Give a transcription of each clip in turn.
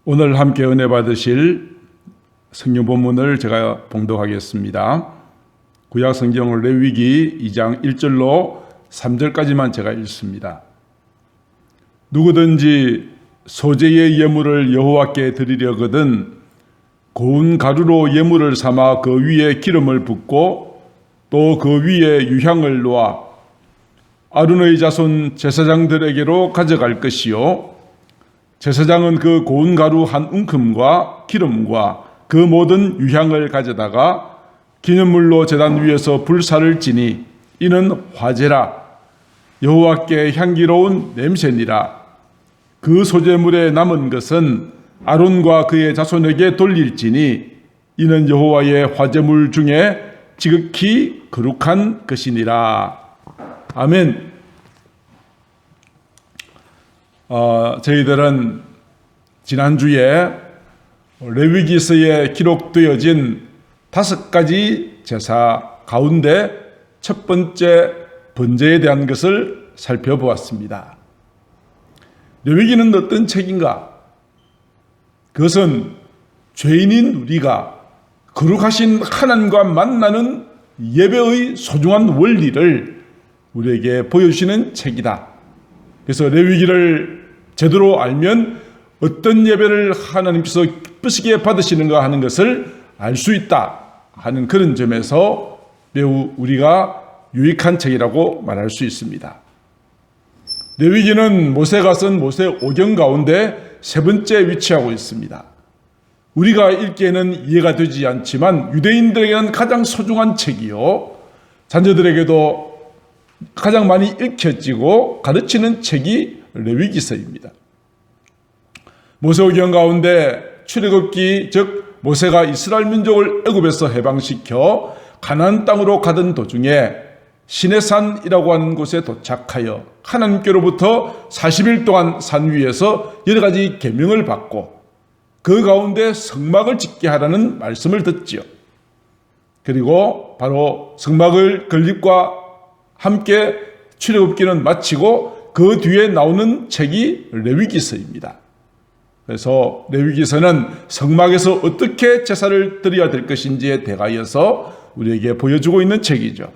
오늘 함께 은혜 받으실 성경 본문을 제가 봉독하겠습니다. 구약 성경 레위기 2장 1절로 3절까지만 제가 읽습니다. 누구든지 소재의 예물을 여호와께 드리려거든 고운 가루로 예물을 삼아 그 위에 기름을 붓고 또 그 위에 유향을 놓아 아론의 자손 제사장들에게로 가져갈 것이요 제사장은 그 고운 가루 한 움큼과 기름과 그 모든 유향을 가져다가 기념물로 제단 위에서 불사를 지니 이는 화제라 여호와께 향기로운 냄새니라. 그 소재물에 남은 것은 아론과 그의 자손에게 돌릴지니 이는 여호와의 화제물 중에 지극히 거룩한 것이니라. 아멘. 저희들은 지난주에 레위기서에 기록되어진 5가지 제사 가운데 첫 번째 번제에 대한 것을 살펴보았습니다. 레위기는 어떤 책인가? 그것은 죄인인 우리가 거룩하신 하나님과 만나는 예배의 소중한 원리를 우리에게 보여주시는 책이다. 그래서 레위기를 제대로 알면 어떤 예배를 하나님께서 기쁘시게 받으시는가 하는 것을 알 수 있다 하는 그런 점에서 매우 우리가 유익한 책이라고 말할 수 있습니다. 레위기는 모세가 쓴 모세 오경 가운데 세 번째 위치하고 있습니다. 우리가 읽기에는 이해가 되지 않지만 유대인들에게는 가장 소중한 책이요 자녀들에게도 가장 많이 읽혀지고 가르치는 책이 레위기서입니다. 모세오경 가운데 출애굽기 즉 모세가 이스라엘 민족을 애굽에서 해방시켜 가나안 땅으로 가던 도중에 시내산이라고 하는 곳에 도착하여 하나님께로부터 40일 동안 산 위에서 여러 가지 계명을 받고 그 가운데 성막을 짓게 하라는 말씀을 듣지요. 그리고 바로 성막을 건립과 함께 출애굽기는 마치고 그 뒤에 나오는 책이 레위기서입니다. 그래서 레위기서는 성막에서 어떻게 제사를 드려야 될 것인지에 대하여서 우리에게 보여주고 있는 책이죠.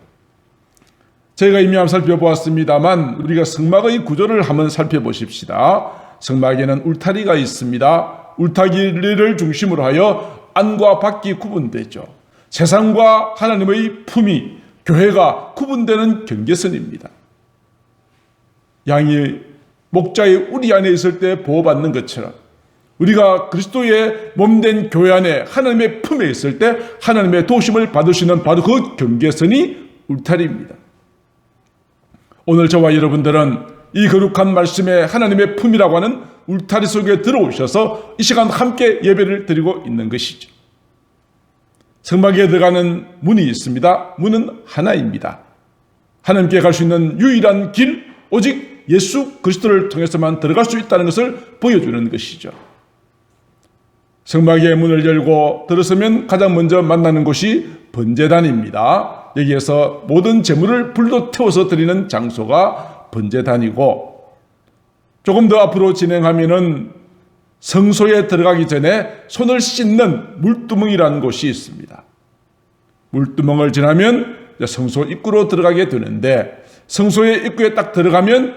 저희가 이미 한번 살펴보았습니다만 우리가 성막의 구조를 한번 살펴보십시다. 성막에는 울타리가 있습니다. 울타리를 중심으로 하여 안과 밖이 구분되죠. 세상과 하나님의 품위, 교회가 구분되는 경계선입니다. 양이 목자의 우리 안에 있을 때 보호받는 것처럼 우리가 그리스도의 몸된 교회 안에 하나님의 품에 있을 때 하나님의 도우심을 받을 수 있는 바로 그 경계선이 울타리입니다. 오늘 저와 여러분들은 이 거룩한 말씀에 하나님의 품이라고 하는 울타리 속에 들어오셔서 이 시간 함께 예배를 드리고 있는 것이죠. 성막에 들어가는 문이 있습니다. 문은 하나입니다. 하나님께 갈 수 있는 유일한 길, 오직 예수 그리스도를 통해서만 들어갈 수 있다는 것을 보여주는 것이죠. 성막의 문을 열고 들어서면 가장 먼저 만나는 곳이 번제단입니다. 여기에서 모든 제물을 불로 태워서 드리는 장소가 번제단이고 조금 더 앞으로 진행하면은 성소에 들어가기 전에 손을 씻는 물두멍이라는 곳이 있습니다. 물두멍을 지나면 성소 입구로 들어가게 되는데 성소의 입구에 딱 들어가면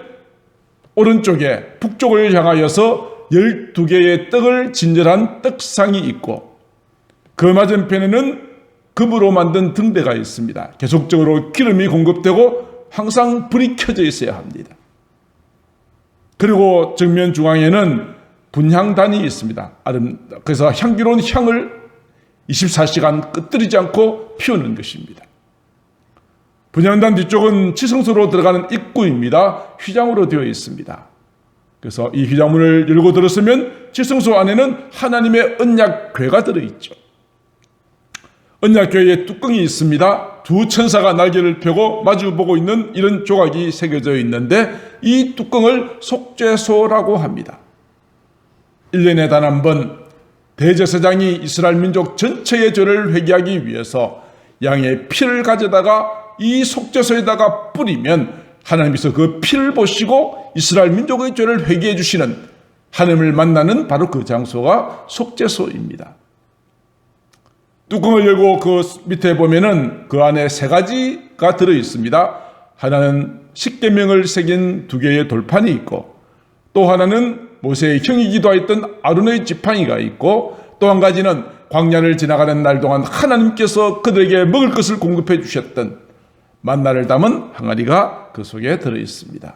오른쪽에 북쪽을 향하여서 12개의 떡을 진열한 떡상이 있고 그 맞은편에는 금으로 만든 등대가 있습니다. 계속적으로 기름이 공급되고 항상 불이 켜져 있어야 합니다. 그리고 정면 중앙에는 분향단이 있습니다. 그래서 향기로운 향을 24시간 끄트리지 않고 피우는 것입니다. 분향단 뒤쪽은 지성소로 들어가는 입구입니다. 휘장으로 되어 있습니다. 그래서 이 휘장문을 열고 들었으면 지성소 안에는 하나님의 언약궤가 들어있죠. 언약궤에 뚜껑이 있습니다. 두 천사가 날개를 펴고 마주보고 있는 이런 조각이 새겨져 있는데 이 뚜껑을 속죄소라고 합니다. 1년에 단 한 번 대제사장이 이스라엘 민족 전체의 죄를 회개하기 위해서 양의 피를 가져다가 이 속죄소에다가 뿌리면 하나님께서 그 피를 보시고 이스라엘 민족의 죄를 회개해 주시는 하나님을 만나는 바로 그 장소가 속죄소입니다. 뚜껑을 열고 그 밑에 보면은 그 안에 3가지가 들어 있습니다. 하나는 십계명을 새긴 2개의 돌판이 있고, 또 하나는 모세의 형이기도 했던 아론의 지팡이가 있고, 또 한 가지는 광야를 지나가는 날 동안 하나님께서 그들에게 먹을 것을 공급해 주셨던 만나를 담은 항아리가 그 속에 들어 있습니다.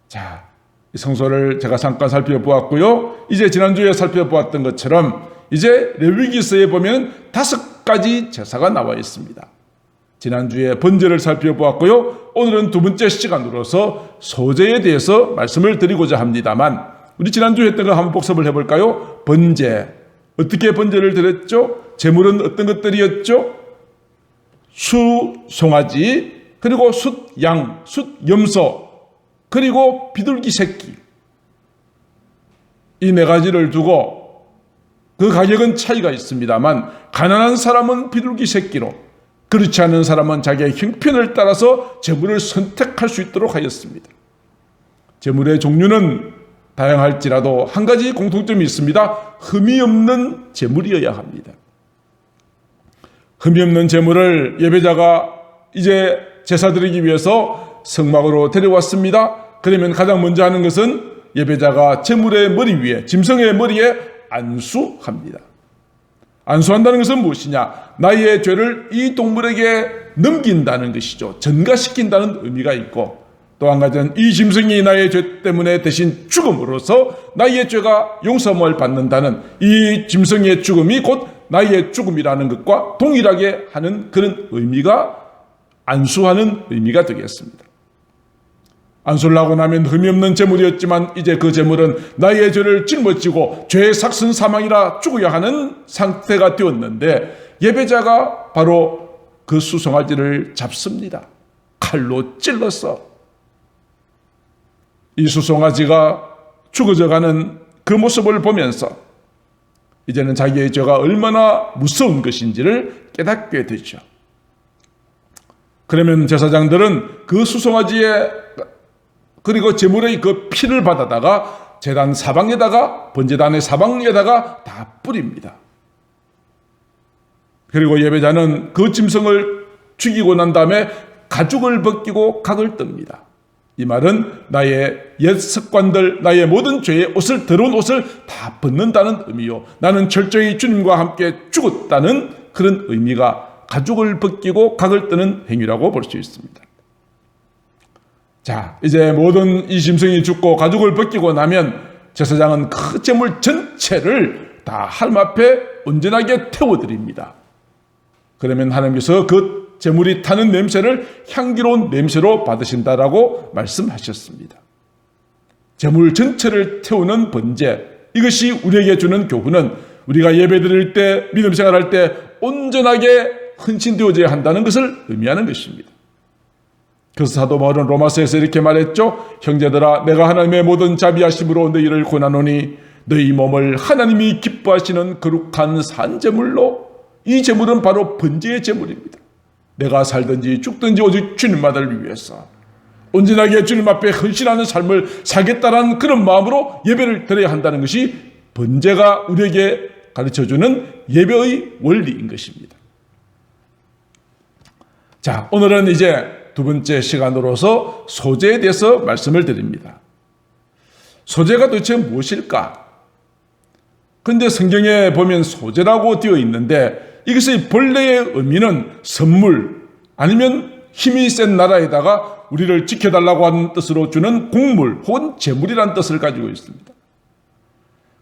자, 이 성소를 제가 잠깐 살펴보았고요. 이제 지난주에 살펴보았던 것처럼 이제 레위기서에 보면 5가지 제사가 나와 있습니다. 지난주에 번제를 살펴보았고요. 오늘은 2번째 시간으로서 소제에 대해서 말씀을 드리고자 합니다만, 우리 지난주에 했던 거 한번 복습을 해볼까요? 번제. 어떻게 번제를 드렸죠? 제물은 어떤 것들이었죠? 수송아지, 그리고 숫양, 숫염소, 그리고 비둘기 새끼. 이 4가지를 두고 그 가격은 차이가 있습니다만, 가난한 사람은 비둘기 새끼로, 그렇지 않은 사람은 자기의 형편을 따라서 제물을 선택할 수 있도록 하였습니다. 제물의 종류는 다양할지라도 한 가지 공통점이 있습니다. 흠이 없는 제물이어야 합니다. 흠이 없는 제물을 예배자가 이제 제사 드리기 위해서 성막으로 데려왔습니다. 그러면 가장 먼저 하는 것은 예배자가 제물의 머리 위에, 짐승의 머리에 안수합니다. 안수한다는 것은 무엇이냐? 나의 죄를 이 동물에게 넘긴다는 것이죠. 전가시킨다는 의미가 있고, 또 한 가지는 이 짐승이 나의 죄 때문에 대신 죽음으로써 나의 죄가 용서함을 받는다는, 이 짐승의 죽음이 곧 나의 죽음이라는 것과 동일하게 하는 그런 의미가, 안수하는 의미가 되겠습니다. 안수를 하고 나면 흠이 없는 제물이었지만 이제 그 제물은 나의 죄를 짊어지고 죄의 삭슨 사망이라 죽어야 하는 상태가 되었는데, 예배자가 바로 그 수송아지를 잡습니다. 칼로 찔러서. 이 수송아지가 죽어져가는 그 모습을 보면서 이제는 자기의 죄가 얼마나 무서운 것인지를 깨닫게 되죠. 그러면 제사장들은 그 수송아지의 그리고 제물의 그 피를 받아다가 제단 사방에다가, 번제단의 사방에다가 다 뿌립니다. 그리고 예배자는 그 짐승을 죽이고 난 다음에 가죽을 벗기고 각을 뜹니다. 이 말은 나의 옛 습관들, 나의 모든 죄의 옷을, 더러운 옷을 다 벗는다는 의미요. 나는 철저히 주님과 함께 죽었다는 그런 의미가 가죽을 벗기고 각을 뜨는 행위라고 볼 수 있습니다. 자, 이제 모든 이 짐승이 죽고 가죽을 벗기고 나면 제사장은 그 제물 전체를 다 하나님 앞에 온전하게 태워드립니다. 그러면 하나님께서 그 제물이 타는 냄새를 향기로운 냄새로 받으신다라고 말씀하셨습니다. 제물 전체를 태우는 번제, 이것이 우리에게 주는 교훈은 우리가 예배드릴 때, 믿음 생활할 때 온전하게 헌신되어져야 한다는 것을 의미하는 것입니다. 그래서 사도 바울은 로마서에서 이렇게 말했죠. 형제들아, 내가 하나님의 모든 자비하심으로 너희를 권하노니 너희 몸을 하나님이 기뻐하시는 거룩한 산제물로, 이 제물은 바로 번제의 제물입니다. 내가 살든지 죽든지 오직 주님만을 위해서 온전하게 주님 앞에 헌신하는 삶을 살겠다는 그런 마음으로 예배를 드려야 한다는 것이 번제가 우리에게 가르쳐주는 예배의 원리인 것입니다. 자, 오늘은 이제 2번째 시간으로서 소제에 대해서 말씀을 드립니다. 소제가 도대체 무엇일까? 그런데 성경에 보면 소제라고 되어 있는데, 이것의 본래의 의미는 선물, 아니면 힘이 센 나라에다가 우리를 지켜달라고 하는 뜻으로 주는 곡물 혹은 제물이라는 뜻을 가지고 있습니다.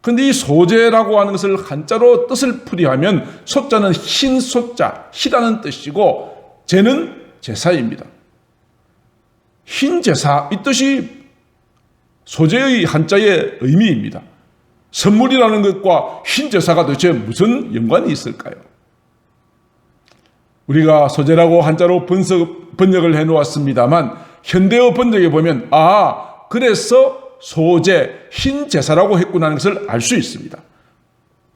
그런데 이 소제라고 하는 것을 한자로 뜻을 풀이하면 소자는 흰 소자, 희라는 뜻이고 제는 제사입니다. 흰 제사, 이 뜻이 소제의 한자의 의미입니다. 선물이라는 것과 흰 제사가 도대체 무슨 연관이 있을까요? 우리가 소제라고 한자로 번역을 해놓았습니다만 현대어 번역에 보면 그래서 소제, 흰 제사라고 했구나 하는 것을 알 수 있습니다.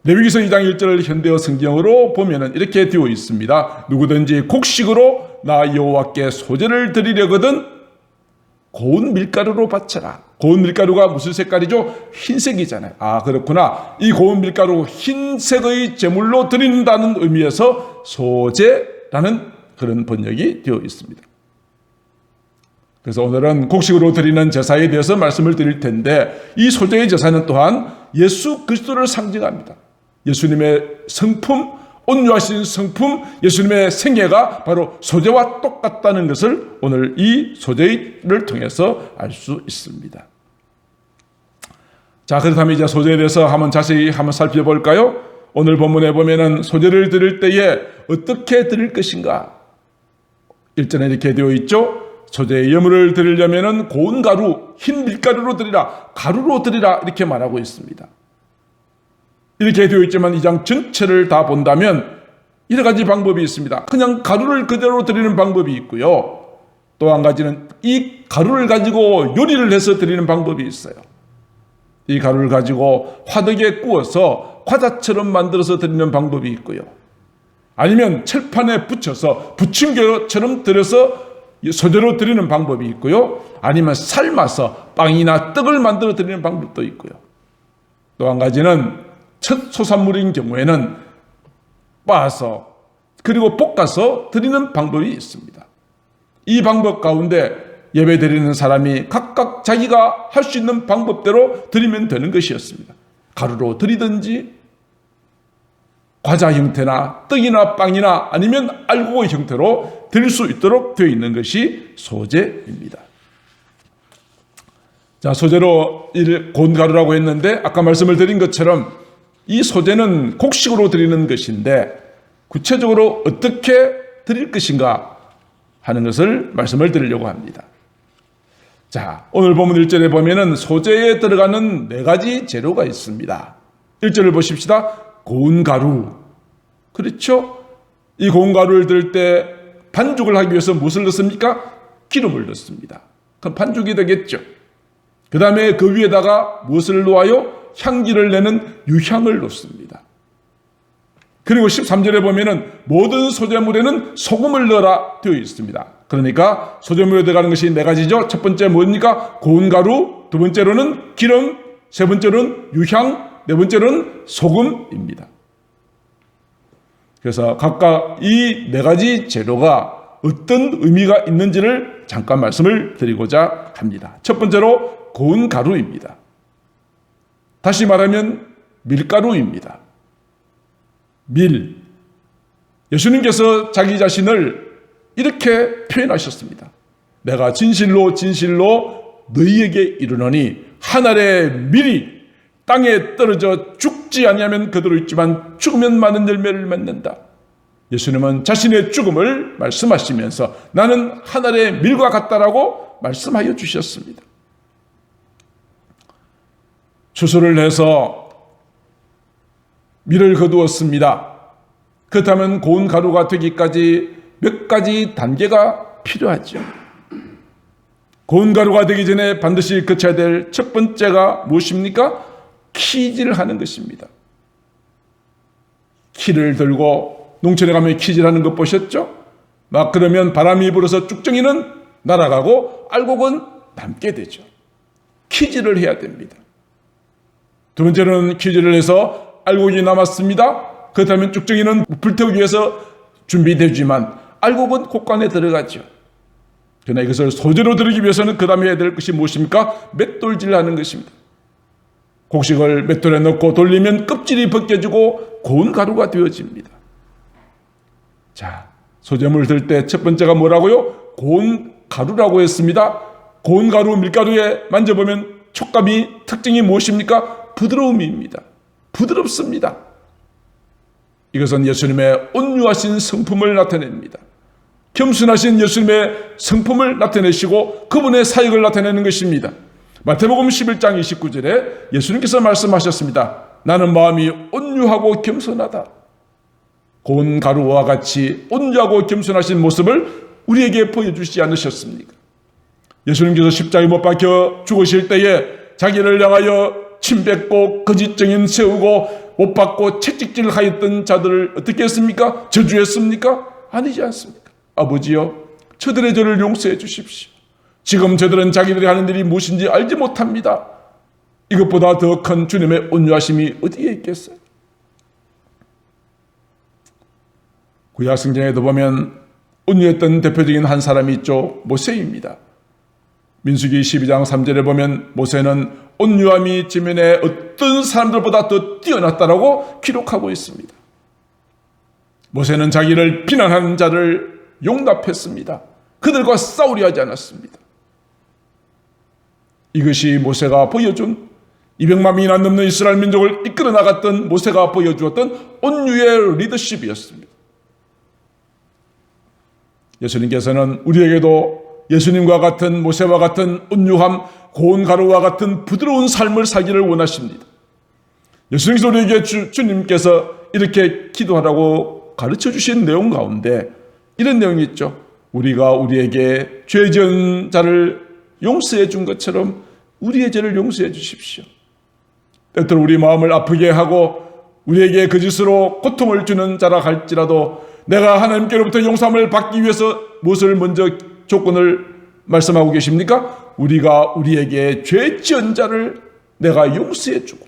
레위기서 2장 1절을 현대어 성경으로 보면 이렇게 되어 있습니다. 누구든지 곡식으로 나 여호와께 소제를 드리려거든 고운 밀가루로 바쳐라. 고운 밀가루가 무슨 색깔이죠? 흰색이잖아요. 아, 그렇구나. 이 고운 밀가루 흰색의 제물로 드린다는 의미에서 소제라는 그런 번역이 되어 있습니다. 그래서 오늘은 곡식으로 드리는 제사에 대해서 말씀을 드릴 텐데, 이 소제의 제사는 또한 예수 그리스도를 상징합니다. 예수님의 성품, 온유하신 성품, 예수님의 생애가 바로 소제와 똑같다는 것을 오늘 이 소제를 통해서 알 수 있습니다. 자, 그렇다면 이제 소제에 대해서 한번 자세히 살펴볼까요? 오늘 본문에 보면은 소제를 드릴 때에 어떻게 드릴 것인가? 1절에 이렇게 되어 있죠. 소제의 예물을 드리려면은 고운 가루, 흰 밀가루로 드리라, 가루로 드리라 이렇게 말하고 있습니다. 이렇게 되어 있지만 이 장 전체를 다 본다면 여러 가지 방법이 있습니다. 그냥 가루를 그대로 드리는 방법이 있고요. 또 한 가지는 이 가루를 가지고 요리를 해서 드리는 방법이 있어요. 이 가루를 가지고 화덕에 구워서 과자처럼 만들어서 드리는 방법이 있고요. 아니면 철판에 붙여서 부침개처럼 드려서 소제로 드리는 방법이 있고요. 아니면 삶아서 빵이나 떡을 만들어 드리는 방법도 있고요. 또 한 가지는 첫 소산물인 경우에는 빻아서 그리고 볶아서 드리는 방법이 있습니다. 이 방법 가운데 예배 드리는 사람이 각각 자기가 할 수 있는 방법대로 드리면 되는 것이었습니다. 가루로 드리든지 과자 형태나 떡이나 빵이나 아니면 알곡의 형태로 드릴 수 있도록 되어 있는 것이 소제입니다. 자, 소제로 고운 가루라고 했는데 아까 말씀을 드린 것처럼 이 소제는 곡식으로 드리는 것인데 구체적으로 어떻게 드릴 것인가 하는 것을 말씀을 드리려고 합니다. 자, 오늘 본문 1절에 보면은 소제에 들어가는 4가지 재료가 있습니다. 1절을 보십시다. 고운 가루. 그렇죠? 이 고운 가루를 들 때 반죽을 하기 위해서 무엇을 넣습니까? 기름을 넣습니다. 그럼 반죽이 되겠죠. 그 다음에 그 위에다가 무엇을 놓아요? 향기를 내는 유향을 놓습니다. 그리고 13절에 보면은 모든 소제물에는 소금을 넣어라 되어 있습니다. 그러니까 소제물에 들어가는 것이 4가지죠. 첫 번째 뭡니까? 고운 가루, 두 번째로는 기름, 세 번째로는 유향, 네 번째로는 소금입니다. 그래서 각각 이 4가지 재료가 어떤 의미가 있는지를 잠깐 말씀을 드리고자 합니다. 첫 번째로 고운 가루입니다. 다시 말하면 밀가루입니다. 밀. 예수님께서 자기 자신을 이렇게 표현하셨습니다. 내가 진실로 진실로 너희에게 이르노니 한 알의 밀이 땅에 떨어져 죽지 아니하면 그대로 있지만 죽으면 많은 열매를 맺는다. 예수님은 자신의 죽음을 말씀하시면서 나는 한 알의 밀과 같다라고 말씀하여 주셨습니다. 추수를 해서 밀을 거두었습니다. 그렇다면 고운 가루가 되기까지 몇 가지 단계가 필요하죠. 고운 가루가 되기 전에 반드시 거쳐야 될 첫 번째가 무엇입니까? 키질을 하는 것입니다. 키를 들고 농촌에 가면 키질하는 거 보셨죠? 막 그러면 바람이 불어서 쭉정이는 날아가고 알곡은 남게 되죠. 키질을 해야 됩니다. 두 번째는 키질을 해서 알곡이 남았습니다. 그렇다면 쭉정이는 불태우기 위해서 준비되지만 알곡은 곡간에 들어가죠. 그러나 이것을 소재로 드리기 위해서는 그 다음에 해야 될 것이 무엇입니까? 맷돌질하는 것입니다. 곡식을 맷돌에 넣고 돌리면 껍질이 벗겨지고 고운 가루가 되어집니다. 자, 소재물 들 때 첫 번째가 뭐라고요? 고운 가루라고 했습니다. 고운 가루 밀가루에 만져보면 촉감이 특징이 무엇입니까? 부드러움입니다. 부드럽습니다. 이것은 예수님의 온유하신 성품을 나타냅니다. 겸손하신 예수님의 성품을 나타내시고 그분의 사역을 나타내는 것입니다. 마태복음 11장 29절에 예수님께서 말씀하셨습니다. 나는 마음이 온유하고 겸손하다. 고운 가루와 같이 온유하고 겸손하신 모습을 우리에게 보여주시지 않으셨습니까? 예수님께서 십자가에 못 박혀 죽으실 때에 자기를 향하여 침뱉고 거짓증인 세우고 못 박고 채찍질 하였던 자들을 어떻게 했습니까? 저주했습니까? 아니지 않습니까? 아버지여, 저들의 죄를 용서해 주십시오. 지금 저들은 자기들이 하는 일이 무엇인지 알지 못합니다. 이것보다 더 큰 주님의 온유하심이 어디에 있겠어요? 구약 성경에도 보면 온유했던 대표적인 한 사람이 있죠. 모세입니다. 민수기 12장 3절에 보면 모세는 온유함이 지면에 어떤 사람들보다 더 뛰어났다라고 기록하고 있습니다. 모세는 자기를 비난하는 자를 용납했습니다. 그들과 싸우려 하지 않았습니다. 이것이 모세가 보여준 200만 명이나 넘는 이스라엘 민족을 이끌어 나갔던 모세가 보여주었던 온유의 리더십이었습니다. 예수님께서는 우리에게도 예수님과 같은 모세와 같은 온유함, 고운 가루와 같은 부드러운 삶을 살기를 원하십니다. 예수님께서 우리에게 주님께서 이렇게 기도하라고 가르쳐 주신 내용 가운데 이런 내용이 있죠. 우리가 우리에게 죄 지은 자를 용서해 준 것처럼 우리의 죄를 용서해 주십시오. 때때로 우리 마음을 아프게 하고 우리에게 거짓으로 고통을 주는 자라 할지라도 내가 하나님께로부터 용서함을 받기 위해서 무엇을 먼저 조건을 말씀하고 계십니까? 우리가 우리에게 죄 지은 자를 내가 용서해 주고,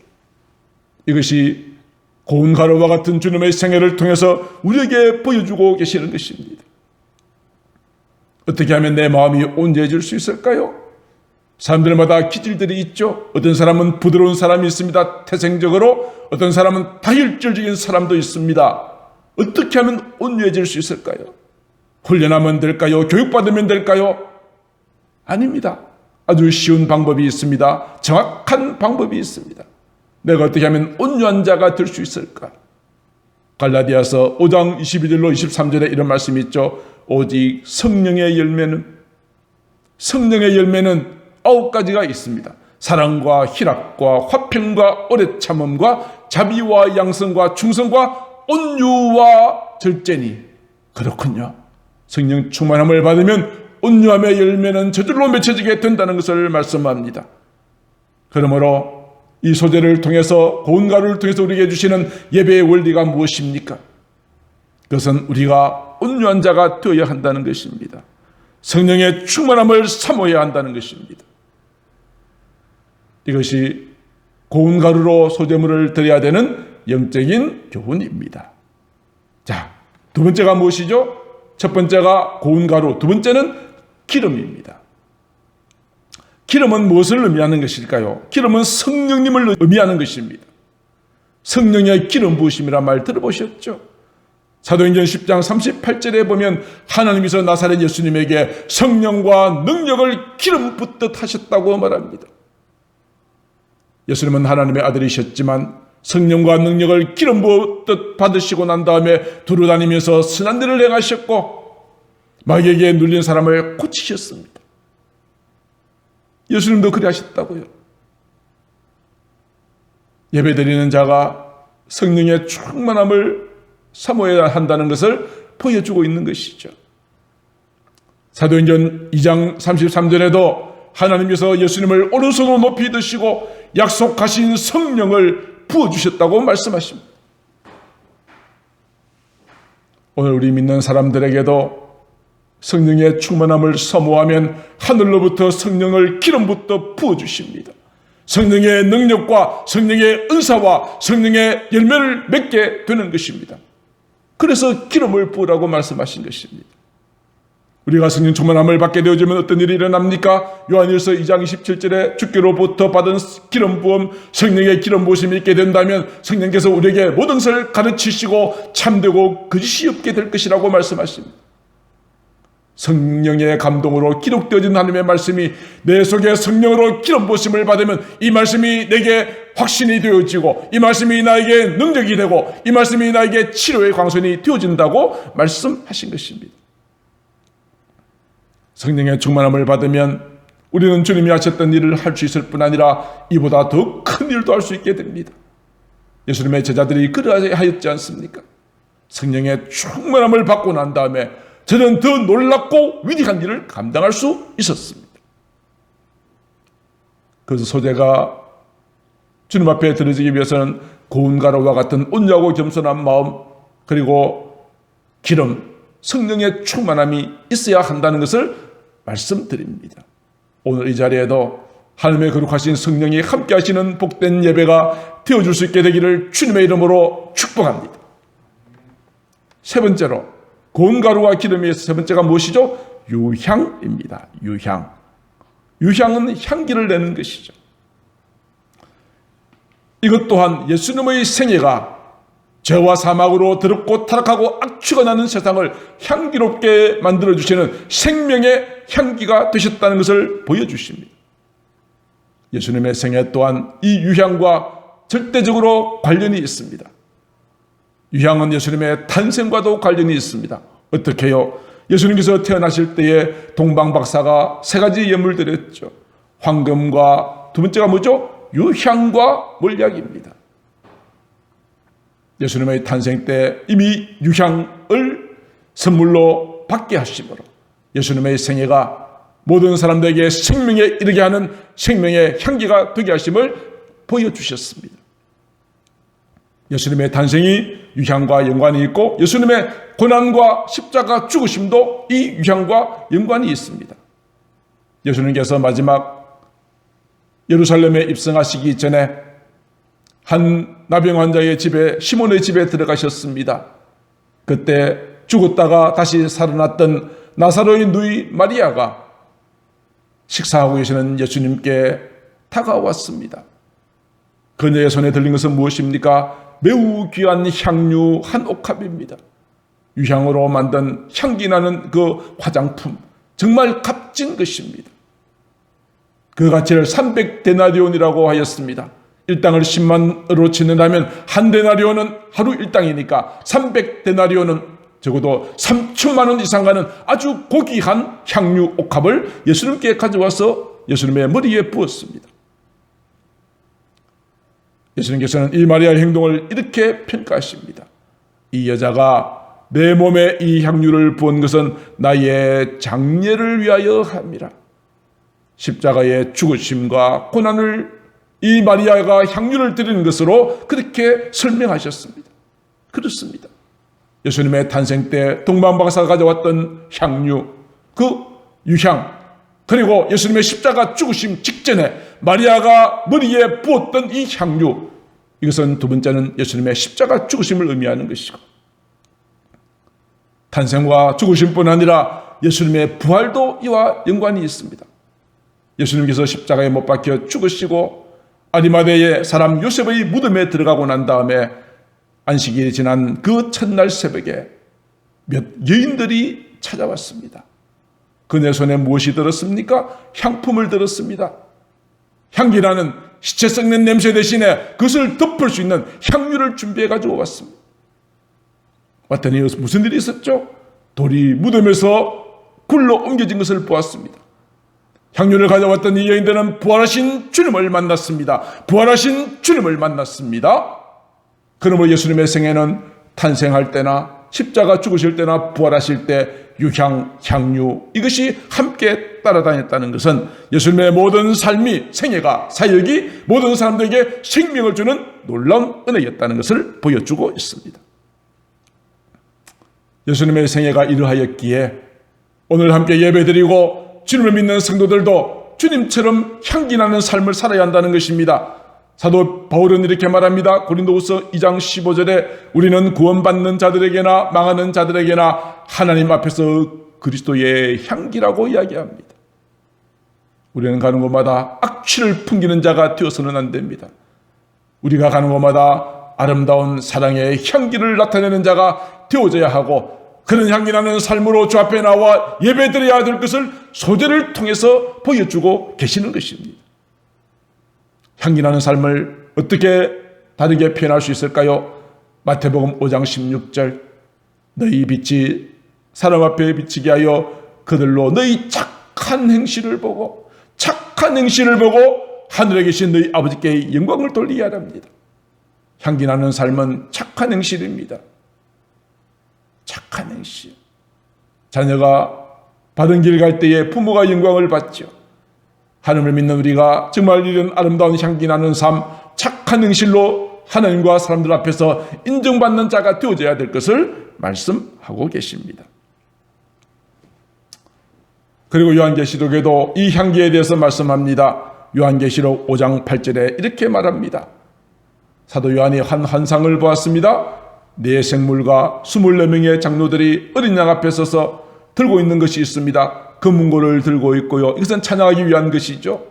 이것이 고운 가루와 같은 주님의 생애를 통해서 우리에게 보여주고 계시는 것입니다. 어떻게 하면 내 마음이 온유해질 수 있을까요? 사람들마다 기질들이 있죠. 어떤 사람은 부드러운 사람이 있습니다. 태생적으로. 어떤 사람은 다혈질적인 사람도 있습니다. 어떻게 하면 온유해질 수 있을까요? 훈련하면 될까요? 교육받으면 될까요? 아닙니다. 아주 쉬운 방법이 있습니다. 정확한 방법이 있습니다. 내가 어떻게 하면 온유한 자가 될 수 있을까? 갈라디아서 5장 22절로 23절에 이런 말씀이 있죠. 오직 성령의 열매는 9가지가 있습니다. 사랑과 희락과 화평과 오래 참음과 자비와 양성과 충성과 온유와 절제니. 그렇군요. 성령 충만함을 받으면 온유함의 열매는 저절로 맺혀지게 된다는 것을 말씀합니다. 그러므로 이 소재를 통해서, 고운 가루를 통해서 우리에게 주시는 예배의 원리가 무엇입니까? 그것은 우리가 온유한 자가 되어야 한다는 것입니다. 성령의 충만함을 사모해야 한다는 것입니다. 이것이 고운 가루로 소재물을 드려야 되는 영적인 교훈입니다. 자, 두 번째가 무엇이죠? 첫 번째가 고운 가루, 두 번째는 기름입니다. 기름은 무엇을 의미하는 것일까요? 기름은 성령님을 의미하는 것입니다. 성령의 기름 부으심이란 말 들어보셨죠? 사도행전 10장 38절에 보면 하나님께서 나사렛 예수님에게 성령과 능력을 기름 붓듯 하셨다고 말합니다. 예수님은 하나님의 아들이셨지만 성령과 능력을 기름 붓듯 받으시고 난 다음에 두루다니면서 선한 일을 행하셨고 마귀에게 눌린 사람을 고치셨습니다. 예수님도 그리 하셨다고요. 예배드리는 자가 성령의 충만함을 사모해야 한다는 것을 보여주고 있는 것이죠. 사도행전 2장 33절에도 하나님께서 예수님을 오른손으로 높이 드시고 약속하신 성령을 부어주셨다고 말씀하십니다. 오늘 우리 믿는 사람들에게도 성령의 충만함을 사모하면 하늘로부터 성령을 기름부터 부어주십니다. 성령의 능력과 성령의 은사와 성령의 열매를 맺게 되는 것입니다. 그래서 기름을 부으라고 말씀하신 것입니다. 우리가 성령 충만함을 받게 되어지면 어떤 일이 일어납니까? 요한일서 2장 27절에 주께로부터 받은 기름 부음, 성령의 기름 부으심이 있게 된다면 성령께서 우리에게 모든 것을 가르치시고 참되고 거짓이 없게 될 것이라고 말씀하십니다. 성령의 감동으로 기록되어진 하나님의 말씀이 내 속에 성령으로 기름 부으심을 받으면 이 말씀이 내게 확신이 되어지고 이 말씀이 나에게 능력이 되고 이 말씀이 나에게 치료의 광선이 되어진다고 말씀하신 것입니다. 성령의 충만함을 받으면 우리는 주님이 하셨던 일을 할 수 있을 뿐 아니라 이보다 더 큰 일도 할 수 있게 됩니다. 예수님의 제자들이 그러하였지 않습니까? 성령의 충만함을 받고 난 다음에 저는 더 놀랍고 위대한 일을 감당할 수 있었습니다. 그래서 소재가 주님 앞에 드려지기 위해서는 고운 가루와 같은 온유하고 겸손한 마음, 그리고 기름, 성령의 충만함이 있어야 한다는 것을 말씀드립니다. 오늘 이 자리에도 하나님의 거룩하신 성령이 함께 하시는 복된 예배가 되어줄 수 있게 되기를 주님의 이름으로 축복합니다. 세 번째로, 고운 가루와 기름에서 세 번째가 무엇이죠? 유향입니다. 유향. 유향은 향기를 내는 것이죠. 이것 또한 예수님의 생애가 죄와 사막으로 더럽고 타락하고 악취가 나는 세상을 향기롭게 만들어주시는 생명의 향기가 되셨다는 것을 보여주십니다. 예수님의 생애 또한 이 유향과 절대적으로 관련이 있습니다. 유향은 예수님의 탄생과도 관련이 있습니다. 어떻게 해요? 예수님께서 태어나실 때에 동방박사가 세 가지 예물을 드렸죠. 황금과 두 번째가 뭐죠? 유향과 몰약입니다. 예수님의 탄생 때 이미 유향을 선물로 받게 하심으로 예수님의 생애가 모든 사람들에게 생명에 이르게 하는 생명의 향기가 되게 하심을 보여주셨습니다. 예수님의 탄생이 유향과 연관이 있고 예수님의 고난과 십자가 죽으심도 이 유향과 연관이 있습니다. 예수님께서 마지막 예루살렘에 입성하시기 전에 한 나병 환자의 집에, 시몬의 집에 들어가셨습니다. 그때 죽었다가 다시 살아났던 나사로의 누이 마리아가 식사하고 계시는 예수님께 다가왔습니다. 그녀의 손에 들린 것은 무엇입니까? 매우 귀한 향유 한 옥합입니다. 유향으로 만든 향기 나는 그 화장품, 정말 값진 것입니다. 그 가치를 300데나리온이라고 하였습니다. 일당을 10만으로 치는다면 한 데나리온은 하루 일당이니까 300데나리온은 적어도 3천만 원 이상 가는 아주 고귀한 향유 옥합을 예수님께 가져와서 예수님의 머리에 부었습니다. 예수님께서는 이 마리아의 행동을 이렇게 평가하십니다. 이 여자가 내 몸에 이 향유를 부은 것은 나의 장례를 위하여 함이라. 십자가의 죽으심과 고난을 이 마리아가 향유를 드리는 것으로 그렇게 설명하셨습니다. 그렇습니다. 예수님의 탄생 때 동방박사가 가져왔던 향유, 그 유향, 그리고 예수님의 십자가 죽으심 직전에 마리아가 머리에 부었던 이 향유, 이것은 두 번째는 예수님의 십자가 죽으심을 의미하는 것이고, 탄생과 죽으심뿐 아니라 예수님의 부활도 이와 연관이 있습니다. 예수님께서 십자가에 못 박혀 죽으시고 아리마대의 사람 요셉의 무덤에 들어가고 난 다음에 안식일이 지난 그 첫날 새벽에 몇 여인들이 찾아왔습니다. 그녀 손에 무엇이 들었습니까? 향품을 들었습니다. 향기나는 시체 썩는 냄새 대신에 그것을 덮을 수 있는 향유를 준비해 가지고 왔습니다. 왔더니 무슨 일이 있었죠? 돌이 무덤에서 굴러 옮겨진 것을 보았습니다. 향유를 가져왔던 이 여인들은 부활하신 주님을 만났습니다. 부활하신 주님을 만났습니다. 그러므로 예수님의 생애는 탄생할 때나 십자가 죽으실 때나 부활하실 때 유향, 향유, 이것이 함께 따라다녔다는 것은 예수님의 모든 삶이, 생애가, 사역이 모든 사람들에게 생명을 주는 놀라운 은혜였다는 것을 보여주고 있습니다. 예수님의 생애가 이러하였기에 오늘 함께 예배드리고 주님을 믿는 성도들도 주님처럼 향기나는 삶을 살아야 한다는 것입니다. 사도 바울은 이렇게 말합니다. 고린도후서 2장 15절에 우리는 구원받는 자들에게나 망하는 자들에게나 하나님 앞에서 그리스도의 향기라고 이야기합니다. 우리는 가는 곳마다 악취를 풍기는 자가 되어서는 안 됩니다. 우리가 가는 곳마다 아름다운 사랑의 향기를 나타내는 자가 되어져야 하고, 그런 향기나는 삶으로 주 앞에 나와 예배드려야 될 것을 소재를 통해서 보여주고 계시는 것입니다. 향기나는 삶을 어떻게 다르게 표현할 수 있을까요? 마태복음 5장 16절, 너희 빛이 사람 앞에 비치게 하여 그들로 너희 착한 행실을 보고 하늘에 계신 너희 아버지께 영광을 돌리게 하랍니다. 향기나는 삶은 착한 행실입니다. 착한 행실. 자녀가 바른 길 갈 때에 부모가 영광을 받죠. 하나님을 믿는 우리가 정말 이런 아름다운 향기나는 삶, 착한 행실로 하나님과 사람들 앞에서 인정받는 자가 되어져야 될 것을 말씀하고 계십니다. 그리고 요한계시록에도 이 향기에 대해서 말씀합니다. 요한계시록 5장 8절에 이렇게 말합니다. 사도 요한이 한 환상을 보았습니다. 네 생물과 24명의 장로들이 어린 양 앞에 서서 들고 있는 것이 있습니다. 금문고를 들고 있고요. 이것은 찬양하기 위한 것이죠.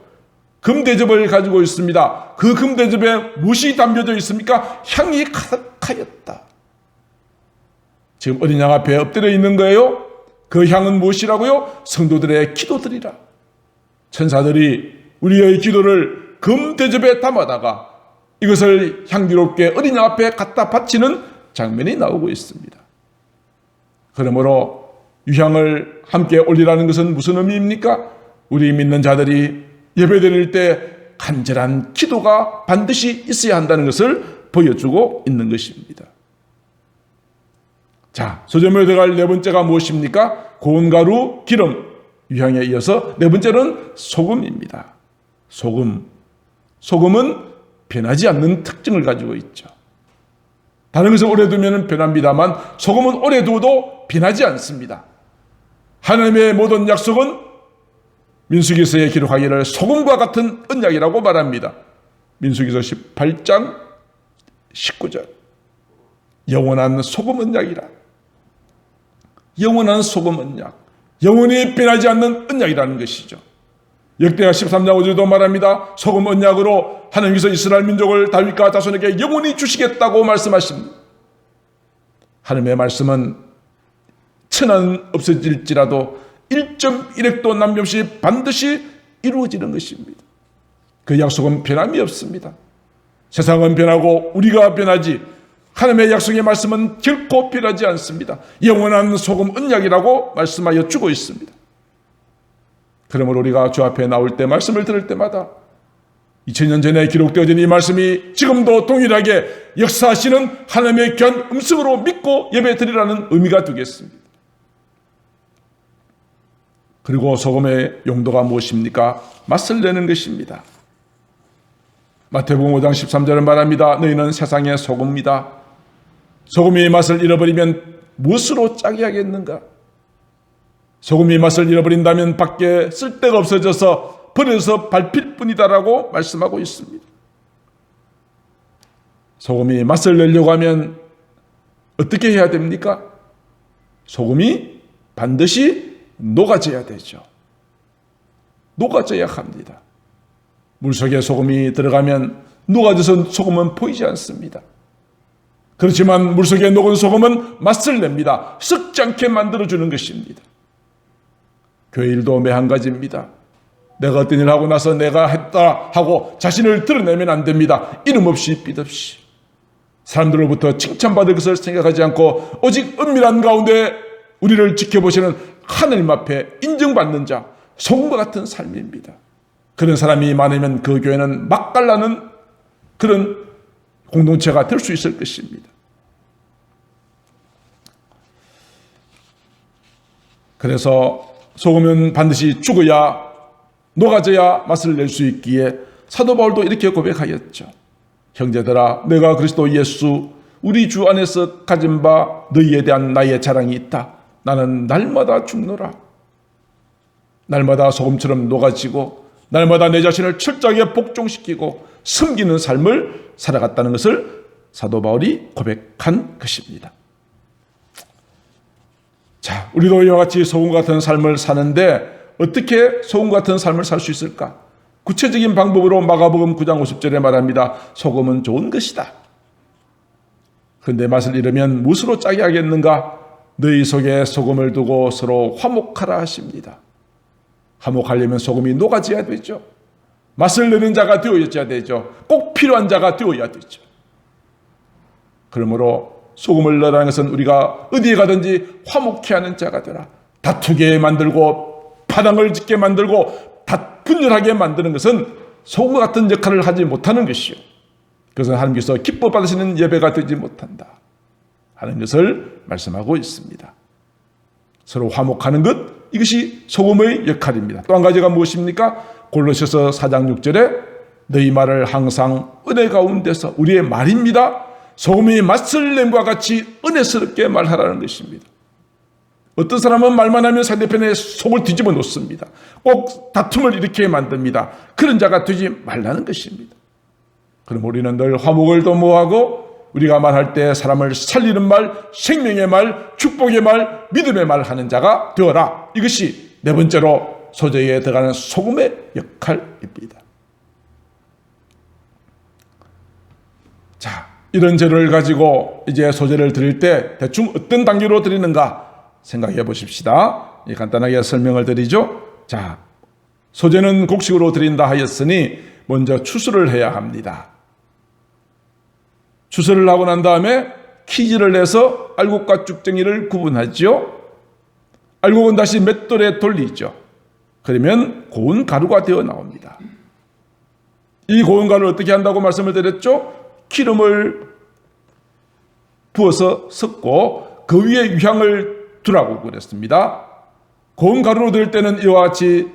금대접을 가지고 있습니다. 그 금대접에 무엇이 담겨져 있습니까? 향이 가득하였다. 지금 어린 양 앞에 엎드려 있는 거예요. 그 향은 무엇이라고요? 성도들의 기도들이라. 천사들이 우리의 기도를 금대접에 담아다가 이것을 향기롭게 어린 양 앞에 갖다 바치는 장면이 나오고 있습니다. 그러므로 유향을 함께 올리라는 것은 무슨 의미입니까? 우리 믿는 자들이 예배드릴 때 간절한 기도가 반드시 있어야 한다는 것을 보여주고 있는 것입니다. 자, 소점에 들어갈 네 번째가 무엇입니까? 고운 가루, 기름, 유향에 이어서 네 번째는 소금입니다. 소금은 변하지 않는 특징을 가지고 있죠. 다른 것을 오래 두면 변합니다만 소금은 오래 두어도 변하지 않습니다. 하나님의 모든 약속은 민수기서에 기록하기를 소금과 같은 언약이라고 말합니다. 민수기서 18장 19절. 영원한 소금 언약이라. 영원한 소금 언약. 영원히 변하지 않는 언약이라는 것이죠. 역대하 13장 5절도 말합니다. 소금 언약으로 하나님께서 이스라엘 민족을 다윗과 자손에게 영원히 주시겠다고 말씀하십니다. 하나님의 말씀은 천한 없어질지라도 1.1획도 남김없이 반드시 이루어지는 것입니다. 그 약속은 변함이 없습니다. 세상은 변하고 우리가 변하지 하나님의 약속의 말씀은 결코 변하지 않습니다. 영원한 소금 언약이라고 말씀하여 주고 있습니다. 그러므로 우리가 주 앞에 나올 때 말씀을 들을 때마다 2000년 전에 기록되어진 이 말씀이 지금도 동일하게 역사하시는 하나님의 귀한 음성으로 믿고 예배드리라는 의미가 되겠습니다. 그리고 소금의 용도가 무엇입니까? 맛을 내는 것입니다. 마태복음 5장 13절은 말합니다. 너희는 세상의 소금이다. 소금이 맛을 잃어버리면 무엇으로 짜게 하겠는가? 소금이 맛을 잃어버린다면 밖에 쓸데가 없어져서 버려서 밟힐 뿐이다라고 말씀하고 있습니다. 소금이 맛을 내려고 하면 어떻게 해야 됩니까? 소금이 반드시 녹아져야 되죠. 녹아져야 합니다. 물속에 소금이 들어가면 녹아져서 소금은 보이지 않습니다. 그렇지만 물속에 녹은 소금은 맛을 냅니다. 썩지 않게 만들어주는 것입니다. 교회 일도 매한가지입니다. 내가 어떤 일을 하고 나서 내가 했다 하고 자신을 드러내면 안 됩니다. 이름 없이 빚 없이. 사람들로부터 칭찬받을 것을 생각하지 않고 오직 은밀한 가운데 우리를 지켜보시는 하나님 앞에 인정받는 자, 소금과 같은 삶입니다. 그런 사람이 많으면 그 교회는 맛깔나는 그런 공동체가 될 수 있을 것입니다. 그래서 소금은 반드시 죽어야 녹아져야 맛을 낼 수 있기에 사도 바울도 이렇게 고백하였죠. 형제들아, 내가 그리스도 예수 우리 주 안에서 가진 바 너희에 대한 나의 자랑이 있다. 나는 날마다 죽노라. 날마다 소금처럼 녹아지고 날마다 내 자신을 철저하게 복종시키고 섬기는 삶을 살아갔다는 것을 사도 바울이 고백한 것입니다. 자, 우리도 이와 같이 소금 같은 삶을 사는데 어떻게 소금 같은 삶을 살 수 있을까? 구체적인 방법으로 마가복음 9장 50절에 말합니다. 소금은 좋은 것이다. 그런데 맛을 잃으면 무엇으로 짜게 하겠는가? 너희 속에 소금을 두고 서로 화목하라 하십니다. 화목하려면 소금이 녹아져야 되죠. 맛을 내는 자가 되어야 되죠. 꼭 필요한 자가 되어야 되죠. 그러므로 소금을 넣으라는 것은 우리가 어디에 가든지 화목케 하는 자가 되라. 다투게 만들고 파당을 짓게 만들고 분열하게 만드는 것은 소금 같은 역할을 하지 못하는 것이요. 그것은 하나님께서 기뻐 받으시는 예배가 되지 못한다 하는 것을 말씀하고 있습니다. 서로 화목하는 것, 이것이 소금의 역할입니다. 또 한 가지가 무엇입니까? 골로새서 4장 6절에 너희 말을 항상 은혜 가운데서, 우리의 말입니다. 소금이 맛을 냄과 같이 은혜스럽게 말하라는 것입니다. 어떤 사람은 말만 하면 상대편의 속을 뒤집어 놓습니다. 꼭 다툼을 일으키게 만듭니다. 그런 자가 되지 말라는 것입니다. 그럼 우리는 늘 화목을 도모하고 우리가 말할 때 사람을 살리는 말, 생명의 말, 축복의 말, 믿음의 말 하는 자가 되어라. 이것이 네 번째로 소재에 들어가는 소금의 역할입니다. 자, 이런 재료를 가지고 이제 소재를 드릴 때 대충 어떤 단계로 드리는가 생각해 보십시다. 간단하게 설명을 드리죠. 자, 소재는 곡식으로 드린다 하였으니 먼저 추수를 해야 합니다. 추수를 하고 난 다음에 키질을 내서 알곡과 쭉정이를 구분하죠. 알곡은 다시 맷돌에 돌리죠. 그러면 고운 가루가 되어 나옵니다. 이 고운 가루를 어떻게 한다고 말씀을 드렸죠? 기름을 부어서 섞고 그 위에 유향을 두라고 그랬습니다. 고운 가루로 될 때는 이와 같이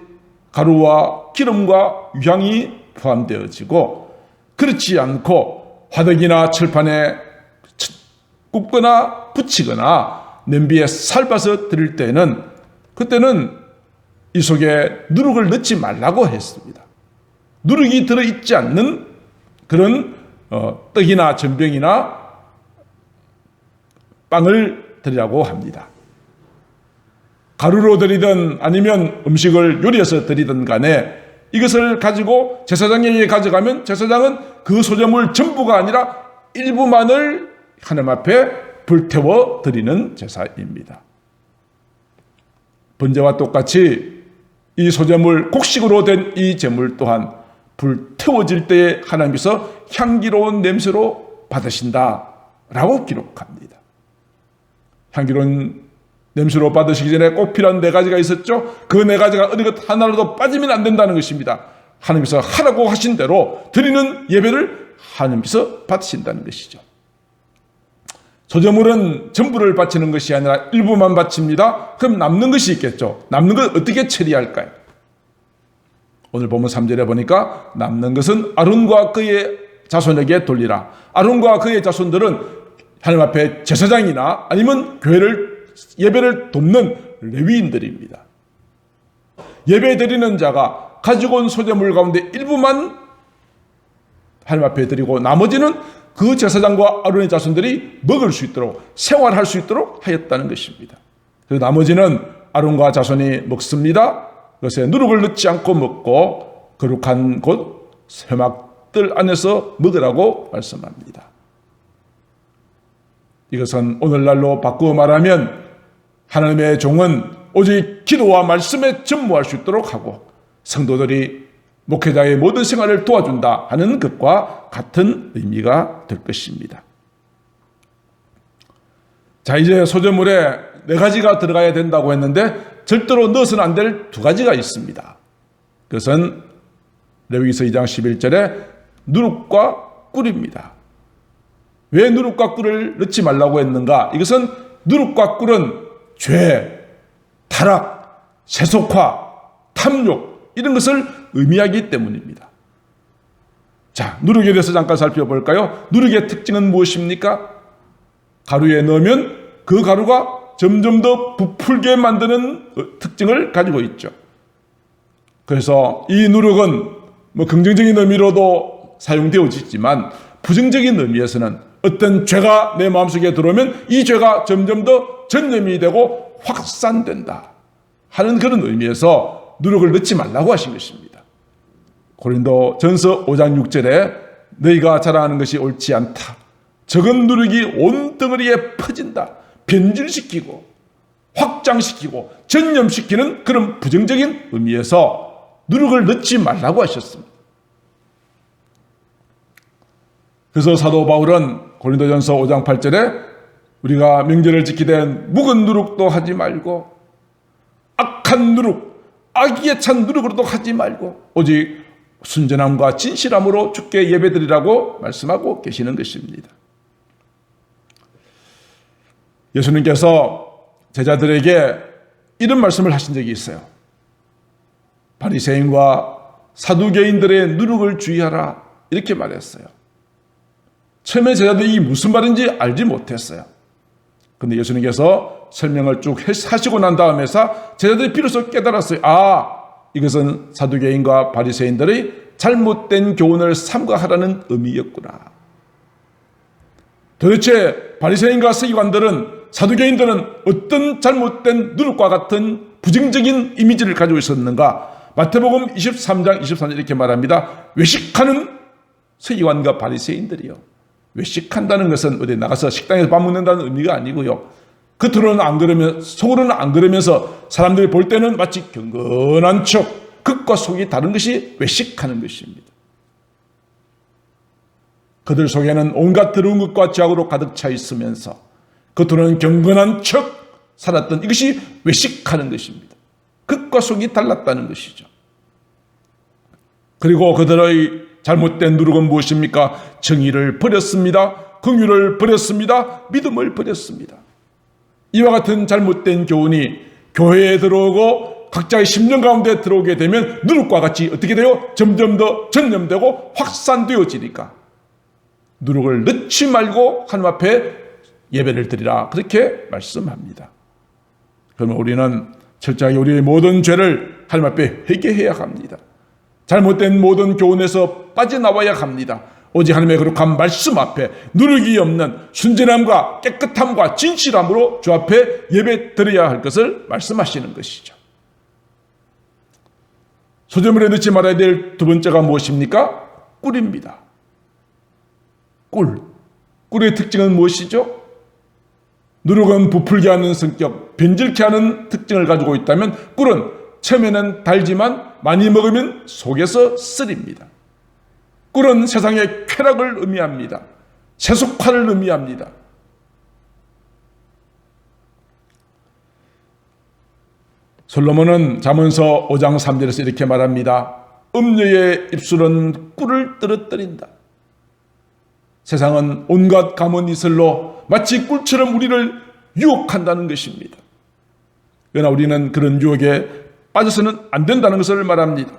가루와 기름과 유향이 포함되어지고, 그렇지 않고 화덕이나 철판에 굽거나 붙이거나 냄비에 삶아서 드릴 때는 그때는 이 속에 누룩을 넣지 말라고 했습니다. 누룩이 들어있지 않는 그런 떡이나 전병이나 빵을 드리라고 합니다. 가루로 드리든 아니면 음식을 요리해서 드리든 간에 이것을 가지고 제사장에게 가져가면 제사장은 그 소재물 전부가 아니라 일부만을 하나님 앞에 불태워 드리는 제사입니다. 번제와 똑같이 이 소재물, 곡식으로 된 이 제물 또한 불태워질 때에 하나님께서 향기로운 냄새로 받으신다라고 기록합니다. 향기로운 냄새로 받으시기 전에 꼭 필요한 네 가지가 있었죠. 그 네 가지가 어느 것 하나라도 빠지면 안 된다는 것입니다. 하나님께서 하라고 하신 대로 드리는 예배를 하나님께서 받으신다는 것이죠. 소재물은 전부를 바치는 것이 아니라 일부만 바칩니다. 그럼 남는 것이 있겠죠. 남는 것 어떻게 처리할까요? 오늘 보면 3절에 보니까 남는 것은 아론과 그의 자손에게 돌리라. 아론과 그의 자손들은 하나님 앞에 제사장이나 아니면 예배를 돕는 레위인들입니다. 예배 드리는 자가 가지고 온 소재물 가운데 일부만 하나님 앞에 드리고 나머지는 그 제사장과 아론의 자손들이 먹을 수 있도록, 생활할 수 있도록 하였다는 것입니다. 그래서 나머지는 아론과 자손이 먹습니다. 그것에 누룩을 넣지 않고 먹고 거룩한 곳 회막들 안에서 먹으라고 말씀합니다. 이것은 오늘날로 바꾸어 말하면 하나님의 종은 오직 기도와 말씀에 전무할 수 있도록 하고 성도들이 목회자의 모든 생활을 도와준다 하는 것과 같은 의미가 될 것입니다. 자, 이제 소재물에 네 가지가 들어가야 된다고 했는데 절대로 넣어서는 안 될 두 가지가 있습니다. 그것은 레위기서 2장 11절에 누룩과 꿀입니다. 왜 누룩과 꿀을 넣지 말라고 했는가? 이것은 누룩과 꿀은 죄, 타락, 세속화, 탐욕 이런 것을 의미하기 때문입니다. 자, 누룩에 대해서 잠깐 살펴볼까요? 누룩의 특징은 무엇입니까? 가루에 넣으면 그 가루가 점점 더 부풀게 만드는 특징을 가지고 있죠. 그래서 이 누룩은 긍정적인 의미로도 사용되어지지만 부정적인 의미에서는 어떤 죄가 내 마음속에 들어오면 이 죄가 점점 더 전염이 되고 확산된다 하는 그런 의미에서 누룩을 넣지 말라고 하신 것입니다. 고린도 전서 5장 6절에 너희가 자랑하는 것이 옳지 않다. 적은 누룩이 온 덩어리에 퍼진다. 변질시키고 확장시키고 전염시키는 그런 부정적인 의미에서 누룩을 넣지 말라고 하셨습니다. 그래서 사도 바울은 고린도전서 5장 8절에 우리가 명절을 지키되 묵은 누룩도 하지 말고 악한 누룩, 악의에 찬 누룩으로도 하지 말고 오직 순전함과 진실함으로 주께 예배드리라고 말씀하고 계시는 것입니다. 예수님께서 제자들에게 이런 말씀을 하신 적이 있어요. 바리새인과 사두개인들의 누룩을 주의하라 이렇게 말했어요. 처음에 제자들이 무슨 말인지 알지 못했어요. 그런데 예수님께서 설명을 쭉 하시고 난 다음에서 제자들이 비로소 깨달았어요. 이것은 사두개인과 바리새인들의 잘못된 교훈을 삼가하라는 의미였구나. 도대체 바리새인과 서기관들은, 사두개인들은 어떤 잘못된 누룩과 같은 부정적인 이미지를 가지고 있었는가? 마태복음 23장 24절 이렇게 말합니다. 외식하는 서기관과 바리새인들이요. 외식한다는 것은 어디 나가서 식당에서 밥 먹는다는 의미가 아니고요. 겉으로는 안 그러면, 속으로는 안 그러면서 사람들이 볼 때는 마치 경건한 척, 겉과 속이 다른 것이 외식하는 것입니다. 그들 속에는 온갖 더러운 것과 죄악으로 가득 차 있으면서 겉으로는 경건한 척 살았던 이것이 외식하는 것입니다. 겉과 속이 달랐다는 것이죠. 그리고 그들의 잘못된 누룩은 무엇입니까? 정의를 버렸습니다. 긍휼을 버렸습니다. 믿음을 버렸습니다. 이와 같은 잘못된 교훈이 교회에 들어오고 각자의 심령 가운데 들어오게 되면 누룩과 같이 어떻게 돼요? 점점 더 전염되고 확산되어지니까 누룩을 넣지 말고 하나님 앞에 예배를 드리라, 그렇게 말씀합니다. 그러면 우리는 철저하게 우리의 모든 죄를 하나님 앞에 회개해야 합니다. 잘못된 모든 교훈에서 빠져나와야 합니다. 오직 하나님의 거룩한 말씀 앞에 누룩이 없는 순전함과 깨끗함과 진실함으로 주 앞에 예배 드려야 할 것을 말씀하시는 것이죠. 소재물에 넣지 말아야 될 두 번째가 무엇입니까? 꿀입니다. 꿀의 특징은 무엇이죠? 누룩은 부풀게 하는 성격, 변질케 하는 특징을 가지고 있다면 꿀은 처음에는 달지만 많이 먹으면 속에서 쓰립니다. 꿀은 세상의 쾌락을 의미합니다. 세속화를 의미합니다. 솔로몬은 잠언서 5장 3절에서 이렇게 말합니다. 음녀의 입술은 꿀을 떨어뜨린다. 세상은 온갖 감언 이슬로 마치 꿀처럼 우리를 유혹한다는 것입니다. 그러나 우리는 그런 유혹에 빠져서는 안 된다는 것을 말합니다.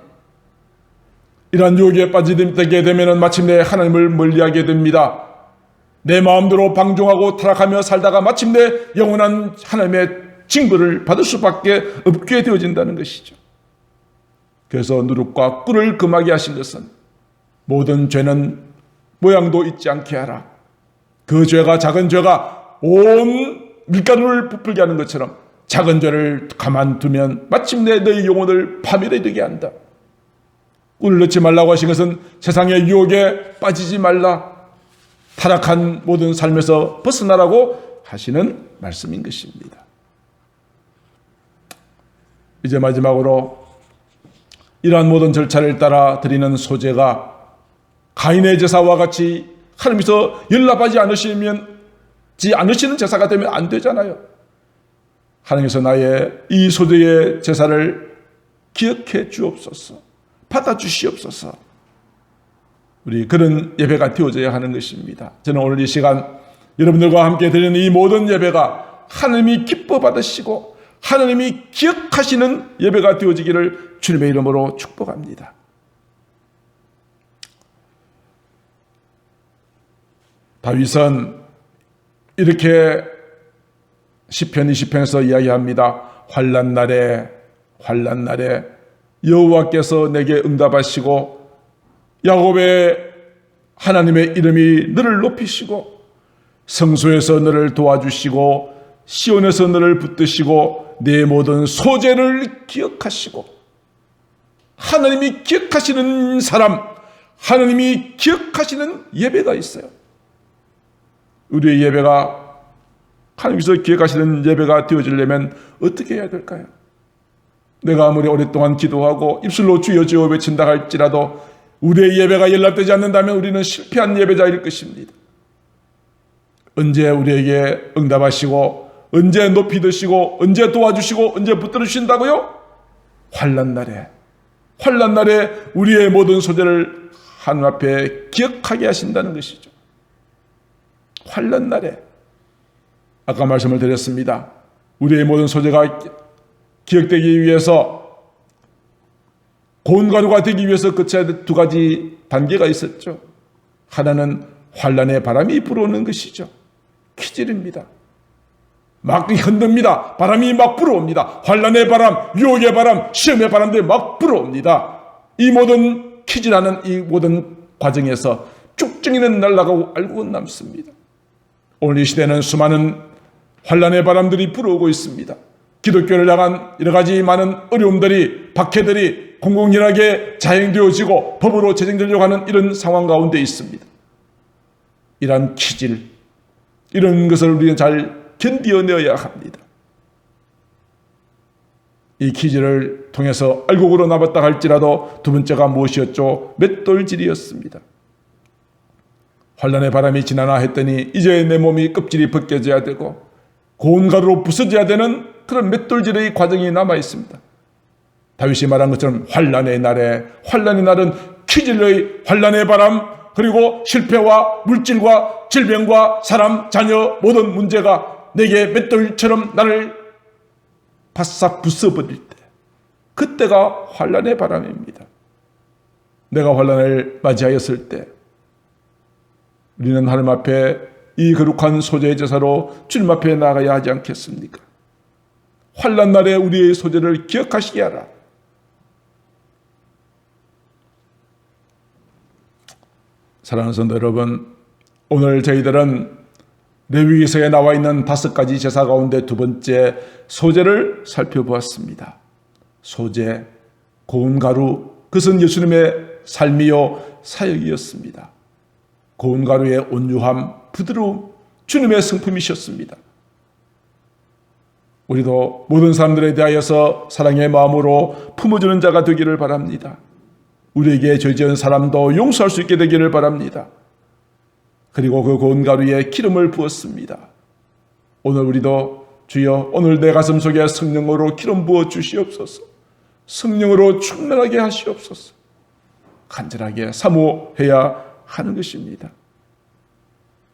이러한 유혹에 빠지게 되면 마침내 하나님을 멀리하게 됩니다. 내 마음대로 방종하고 타락하며 살다가 마침내 영원한 하나님의 징벌을 받을 수밖에 없게 되어진다는 것이죠. 그래서 누룩과 꿀을 금하게 하신 것은 모든 죄는 모양도 잊지 않게 하라. 그 죄가, 작은 죄가 온 밀가루를 부풀게 하는 것처럼 작은 죄를 가만두면 마침내 너희 영혼을 파멸에 되게 한다. 꿀을 넣지 말라고 하신 것은 세상의 유혹에 빠지지 말라, 타락한 모든 삶에서 벗어나라고 하시는 말씀인 것입니다. 이제 마지막으로 이러한 모든 절차를 따라 드리는 소제가 가인의 제사와 같이 하나님께서 연락하지 않으시는 제사가 되면 안 되잖아요. 하나님께서 나의 이 소제의 제사를 기억해 주옵소서, 받아주시옵소서. 우리 그런 예배가 되어져야 하는 것입니다. 저는 오늘 이 시간 여러분들과 함께 드리는 이 모든 예배가 하나님이 기뻐 받으시고 하나님이 기억하시는 예배가 되어지기를 주님의 이름으로 축복합니다. 다윗은 이렇게 시편 20편에서 이야기합니다. 환난 날에 여호와께서 내게 응답하시고 야곱의 하나님의 이름이 너를 높이시고 성소에서 너를 도와주시고 시온에서 너를 붙드시고 내 모든 소재를 기억하시고, 하나님이 기억하시는 사람, 하나님이 기억하시는 예배가 있어요. 우리의 예배가 하나님께서 기억하시는 예배가 되어지려면 어떻게 해야 될까요? 내가 아무리 오랫동안 기도하고 입술로 주여 주여 외친다 할지라도 우리의 예배가 연락되지 않는다면 우리는 실패한 예배자일 것입니다. 언제 우리에게 응답하시고 언제 높이 드시고 언제 도와주시고 언제 붙들어 주신다고요? 환난 날에 우리의 모든 소재를 하나님 앞에 기억하게 하신다는 것이죠. 환난 날에, 아까 말씀을 드렸습니다. 우리의 모든 소재가 기억되기 위해서, 고운 가루가 되기 위해서 거쳐야 될 두 가지 단계가 있었죠. 하나는 환난의 바람이 불어오는 것이죠. 기질입니다. 막 흔듭니다. 바람이 막 불어옵니다. 환란의 바람, 유혹의 바람, 시험의 바람들이 막 불어옵니다. 이 모든 퀴즈라는 이 모든 과정에서 쭉정이는 날아가고 알고 남습니다. 오늘 이 시대는 수많은 환란의 바람들이 불어오고 있습니다. 기독교를 향한 여러 가지 많은 어려움들이, 박해들이 공공연하게 자행되어지고 법으로 제정되려고 하는 이런 상황 가운데 있습니다. 이러한 기질, 이런 것을 우리는 잘 견디어내어야 합니다. 이 기질을 통해서 알곡으로 남았다 할지라도 두 번째가 무엇이었죠? 맷돌질이었습니다. 환란의 바람이 지나나 했더니 이제 내 몸이 껍질이 벗겨져야 되고 고운 가루로 부서져야 되는 그런 맷돌질의 과정이 남아 있습니다. 다윗이 말한 것처럼 환란의 날은 기질의 환란의 바람, 그리고 실패와 물질과 질병과 사람, 자녀 모든 문제가 내게 맷돌처럼 나를 바싹 부숴버릴 때, 그때가 환란의 바람입니다. 내가 환란을 맞이하였을 때 우리는 하나님 앞에 이 거룩한 소재의 제사로 주님 앞에 나가야 하지 않겠습니까? 환란 날에 우리의 소재를 기억하시게 하라. 사랑하는 성도 여러분, 오늘 저희들은 레위기서에 나와 있는 5가지 제사 가운데 두 번째 소재를 살펴보았습니다. 소재, 고운 가루, 그것은 예수님의 삶이요 사역이었습니다. 고운 가루의 온유함, 부드러움, 주님의 성품이셨습니다. 우리도 모든 사람들에 대하여서 사랑의 마음으로 품어주는 자가 되기를 바랍니다. 우리에게 죄 지은 사람도 용서할 수 있게 되기를 바랍니다. 그리고 그 고운 가루에 기름을 부었습니다. 오늘 우리도 주여 오늘 내 가슴 속에 성령으로 기름 부어 주시옵소서. 성령으로 충만하게 하시옵소서. 간절하게 사모해야 하는 것입니다.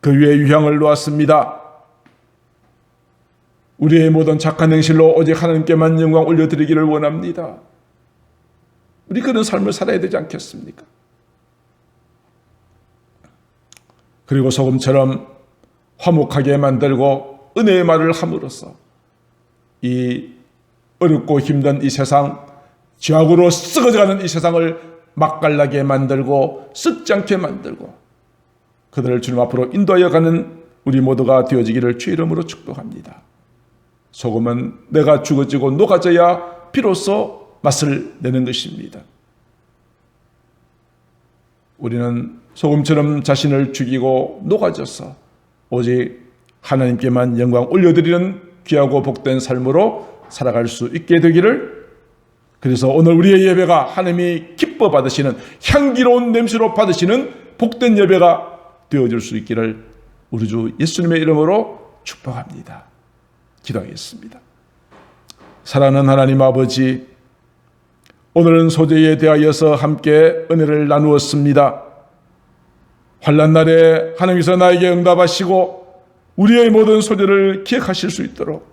그 위에 유향을 놓았습니다. 우리의 모든 착한 행실로 오직 하나님께만 영광 올려드리기를 원합니다. 우리 그런 삶을 살아야 되지 않겠습니까? 그리고 소금처럼 화목하게 만들고 은혜의 말을 함으로써 이 어렵고 힘든 이 세상, 죄악으로 썩어져가는 이 세상을 맛깔나게 만들고 썩지 않게 만들고 그들을 주님 앞으로 인도하여 가는 우리 모두가 되어지기를 주의 이름으로 축복합니다. 소금은 내가 죽어지고 녹아져야 비로소 맛을 내는 것입니다. 우리는 소금처럼 자신을 죽이고 녹아져서 오직 하나님께만 영광 올려드리는 귀하고 복된 삶으로 살아갈 수 있게 되기를, 그래서 오늘 우리의 예배가 하나님이 기뻐 받으시는 향기로운 냄새로 받으시는 복된 예배가 되어질 수 있기를 우리 주 예수님의 이름으로 축복합니다. 기도하겠습니다. 사랑하는 하나님 아버지, 오늘은 소재에 대하여서 함께 은혜를 나누었습니다. 환난 날에 하나님께서 나에게 응답하시고 우리의 모든 소재를 기억하실 수 있도록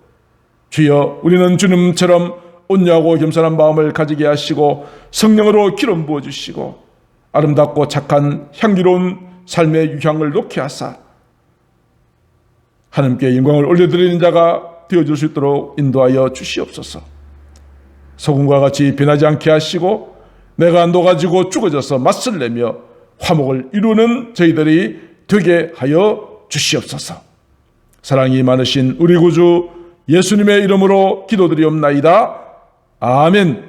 주여 우리는 주님처럼 온유하고 겸손한 마음을 가지게 하시고 성령으로 기름 부어주시고 아름답고 착한 향기로운 삶의 유향을 놓게 하사 하나님께 영광을 올려드리는 자가 되어줄 수 있도록 인도하여 주시옵소서. 소금과 같이 변하지 않게 하시고 내가 녹아지고 죽어져서 맛을 내며 화목을 이루는 저희들이 되게 하여 주시옵소서. 사랑이 많으신 우리 구주 예수님의 이름으로 기도드리옵나이다. 아멘.